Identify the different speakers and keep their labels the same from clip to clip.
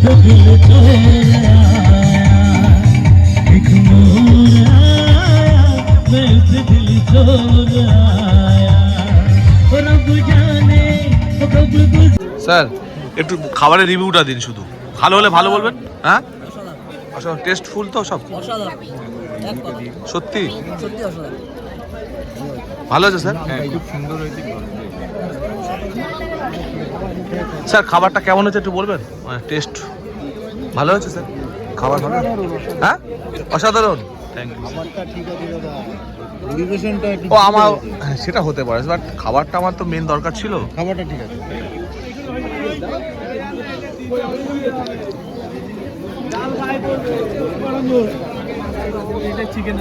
Speaker 1: तो दिल छोड़ आया एक मोड़ आया मैं उस दिल छोड़ आया और अब जाने कब
Speaker 2: স্যার একটু খাবারের রিভিউটা দিন শুধু ভালো হলে ভালো বলবেন হ্যাঁ আচ্ছা টেস্টফুল তো সব সত্যি ভালো আছে স্যার
Speaker 3: খুব সুন্দর হয়েছে
Speaker 2: স্যার খাবারটা কেমন হয়েছে একটু বলবেন মানে টেস্ট ভালো হয়েছে স্যার খাবার ভালো হ্যাঁ অসাধারণ থ্যাংক ইউ
Speaker 3: খাবারটা ঠিক আছে দাদা পরিবেশনটা
Speaker 2: ও আমার হ্যাঁ সেটা হতে পারে বাট খাবারটা আমার তো মেন দরকার ছিল
Speaker 3: খাবারটা ঠিক আছে chicken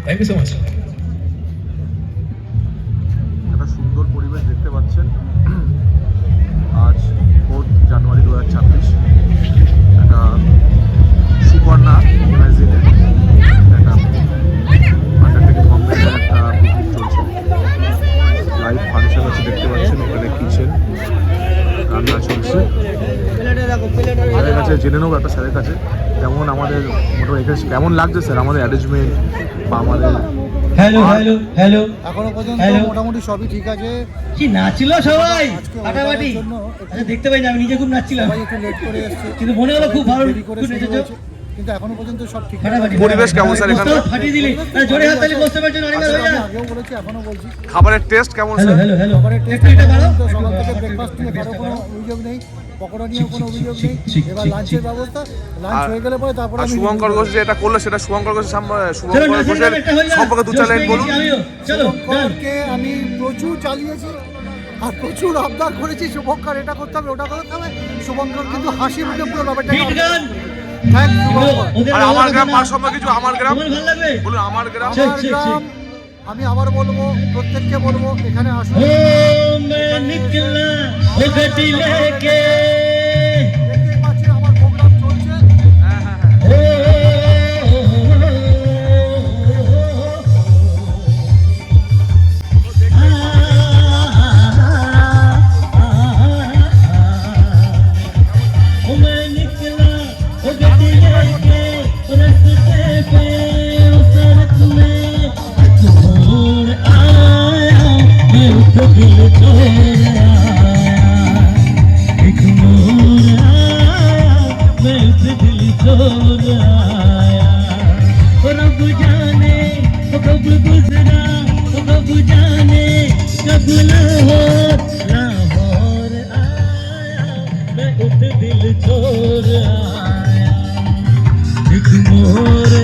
Speaker 1: Thank you so much.
Speaker 2: একটা সুন্দর পরিবেশ দেখতে পাচ্ছেন আজ 4 জানুয়ারি 2026 একটা সুপর্ণা ইমাজিনে একটা আন্ডারটেকিং কোম্পানির একটা পিকনিক চলছে লাইভ ফাংশন আছে দেখতে পাচ্ছেন ওখানে কিচেন রান্না চলছে স্যারের কাছে জেনে নেবো একটা স্যারের কাছে কেমন আমাদের মোটামুটি এখানে কেমন লাগছে স্যার আমাদের অ্যারেঞ্জমেন্ট বা আমাদের
Speaker 1: হ্যালো হ্যালো হ্যালো
Speaker 3: এখনো পর্যন্ত মোটামুটি সবই ঠিক আছে
Speaker 1: কি নাচছিল সবাই ফাটাফাটি আচ্ছা দেখতে পাই না আমি নিজে খুব নাচছিলাম
Speaker 3: সবাই একটু লেট করে এসেছে
Speaker 1: কিন্তু মনে হলো খুব ভালো
Speaker 3: দেরি করে শুরু হয়েছে কিন্তু এখনো পর্যন্ত সব ঠিক
Speaker 1: ফাটাফাটি
Speaker 2: পরিবেশ কেমন স্যার এখানে
Speaker 1: ফাটিয়ে দিলি জোরে হাত তালি বসতে পারছেন অনেক হয়ে
Speaker 3: আমি
Speaker 1: যা
Speaker 3: আগেও বলেছি এখনো বলছি
Speaker 2: খাবারের টেস্ট কেমন
Speaker 1: হ্যালো
Speaker 2: স্যার
Speaker 1: হ্যালো হ্যালো
Speaker 3: খাবারের টেস্ট
Speaker 1: একটু এটা বাড়াও
Speaker 3: সকাল থেকে ব্রেকফাস্ট নিয়ে কারো কোনো অভিযোগ নেই পকোড়া নিয়েও কোনো অভিযোগ নেই এবার লাঞ্চের ব্যবস্থা লাঞ্চ হয়ে গেলে পরে তারপরে
Speaker 2: আর
Speaker 3: আমি
Speaker 2: শুভঙ্কর ঘোষ যে এটা করলো সেটা শুভঙ্কর ঘোষের শুভঙ্কর ঘোষের সম্পর্কে দু চার লাইন বলুন
Speaker 1: চলো
Speaker 3: শুভঙ্করকে আমি প্রচুর চালিয়েছি আর প্রচুর আবদার করেছি শুভঙ্কর এটা করতে হবে ওটা করতে হবে শুভঙ্কর কিন্তু হাসি মুখে পুরো ব্যাপারটা
Speaker 1: হিট গান
Speaker 3: থ্যাংক শুভঙ্কর
Speaker 2: আর আমার গ্রাম পার সম্পর্কে কিছু আমার গ্রাম
Speaker 1: তোমার ভালো লাগবে
Speaker 2: বলুন আমার গ্রাম
Speaker 3: আমার গ্রাম আমি আবার বলবো প্রত্যেককে বলবো এখানে আসুন
Speaker 1: ओ मैं निकला वो गड्डी लेके
Speaker 3: দেখতেই পাচ্ছেন আমার প্রোগ্রাম চলছে
Speaker 1: ओ मैं निकला वो गड्डी लेके रस्ते पे उस सड़क में छोड़ आया मैं उस दिल छोड़ आया एक मोड़ आया मैं उस दिल छोड़ आया और अब जाने कब गुजरा कब जाने कब लाहौर आया मैं उस दिल छोड़ आया एक मोड़